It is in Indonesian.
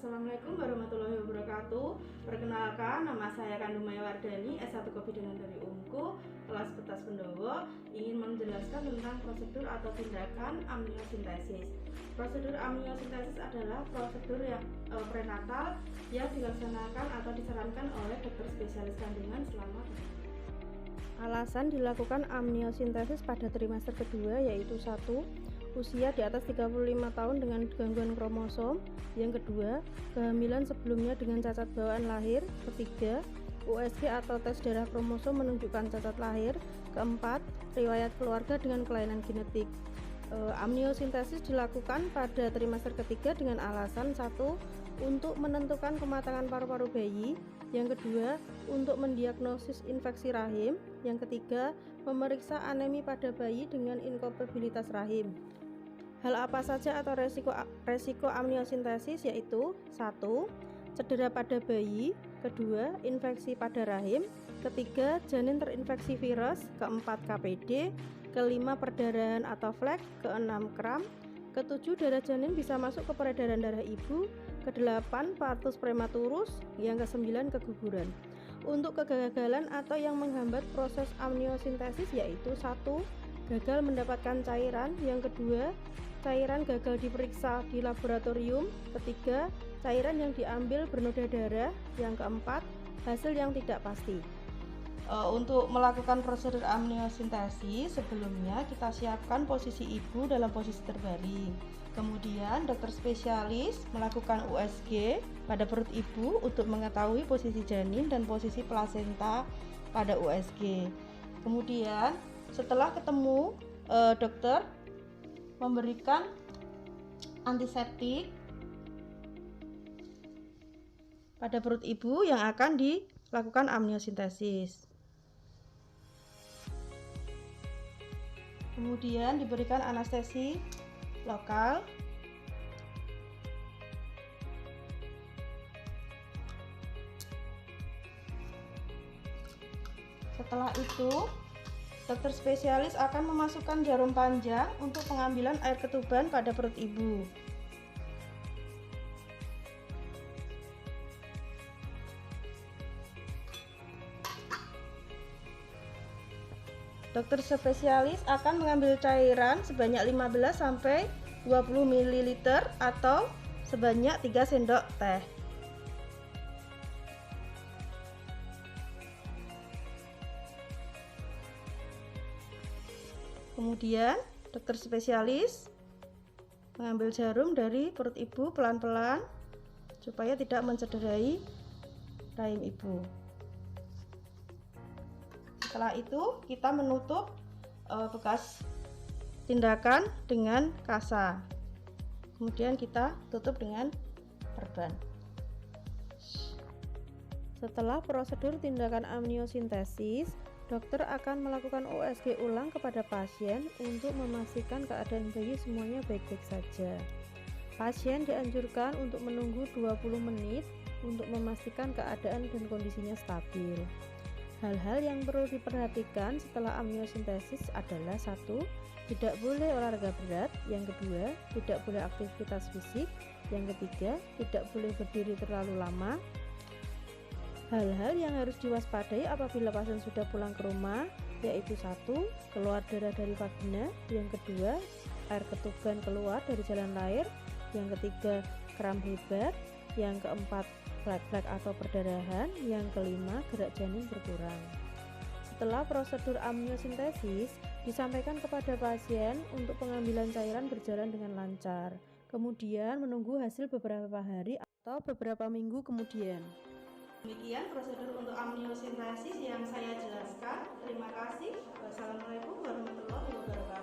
Assalamualaikum warahmatullahi wabarakatuh. Perkenalkan, nama saya Kandung Maya Wardani, S1 Kebidanan dari UMKU, kelas Petas Pendowo, ingin menjelaskan tentang prosedur atau tindakan amniosintesis. Prosedur amniosintesis adalah prosedur yang prenatal yang dilaksanakan atau disarankan oleh dokter spesialis kandungan selama Alasan dilakukan amniosintesis pada trimester kedua yaitu 1. Usia di atas 35 tahun dengan gangguan kromosom. Yang kedua, kehamilan sebelumnya dengan cacat bawaan lahir. Ketiga, USG atau tes darah kromosom menunjukkan cacat lahir. Keempat, riwayat keluarga dengan kelainan genetik. Amniosintesis dilakukan pada trimester ketiga dengan alasan 1. Untuk menentukan kematangan paru-paru bayi. Yang kedua, untuk mendiagnosis infeksi rahim. Yang ketiga, memeriksa anemi pada bayi dengan inkompatibilitas rahim. Hal apa saja atau resiko amniosintesis yaitu 1. Cedera pada bayi. Kedua, infeksi pada rahim. Ketiga, janin terinfeksi virus. Keempat, KPD. Kelima, perdarahan atau flek. Keenam, kram. Ketujuh, darah janin bisa masuk ke peredaran darah ibu. Kedelapan, partus prematurus. Yang kesembilan, keguguran. Untuk kegagalan atau yang menghambat proses amniosintesis yaitu 1. Gagal mendapatkan cairan. Yang kedua, cairan gagal diperiksa di laboratorium. Ketiga, cairan yang diambil bernoda darah. Yang keempat, hasil yang tidak pasti. Untuk melakukan prosedur amniosintesis, sebelumnya kita siapkan posisi ibu dalam posisi terbaring. Kemudian dokter spesialis melakukan USG pada perut ibu untuk mengetahui posisi janin dan posisi plasenta pada USG. Kemudian setelah ketemu, dokter memberikan antiseptik pada perut ibu yang akan dilakukan amniosintesis. Kemudian diberikan anestesi lokal. Setelah itu, dokter spesialis akan memasukkan jarum panjang untuk pengambilan air ketuban pada perut ibu. Dokter spesialis akan mengambil cairan sebanyak 15-20 ml atau sebanyak 3 sendok teh. Kemudian dokter spesialis mengambil jarum dari perut ibu pelan-pelan supaya tidak mencederai rahim ibu. Setelah itu kita menutup bekas tindakan dengan kasa. Kemudian kita tutup dengan perban. Setelah prosedur tindakan amniosintesis, dokter akan melakukan USG ulang kepada pasien untuk memastikan keadaan bayi semuanya baik-baik saja. Pasien dianjurkan untuk menunggu 20 menit untuk memastikan keadaan dan kondisinya stabil. Hal-hal yang perlu diperhatikan setelah amniosintesis adalah 1. Tidak boleh olahraga berat. Yang kedua, tidak boleh aktivitas fisik. Yang ketiga, tidak boleh berdiri terlalu lama. Hal-hal yang harus diwaspadai apabila pasien sudah pulang ke rumah yaitu 1. Keluar darah dari vagina. Yang kedua, air ketuban keluar dari jalan lahir. Yang ketiga, kram hebat. Yang keempat, flek-flek atau perdarahan. Yang kelima, gerak janin berkurang. Setelah prosedur amniosintesis, disampaikan kepada pasien untuk pengambilan cairan berjalan dengan lancar. Kemudian menunggu hasil beberapa hari atau beberapa minggu kemudian. Demikian prosedur untuk amniosintesis yang saya jelaskan. Terima kasih. Wassalamualaikum warahmatullahi wabarakatuh.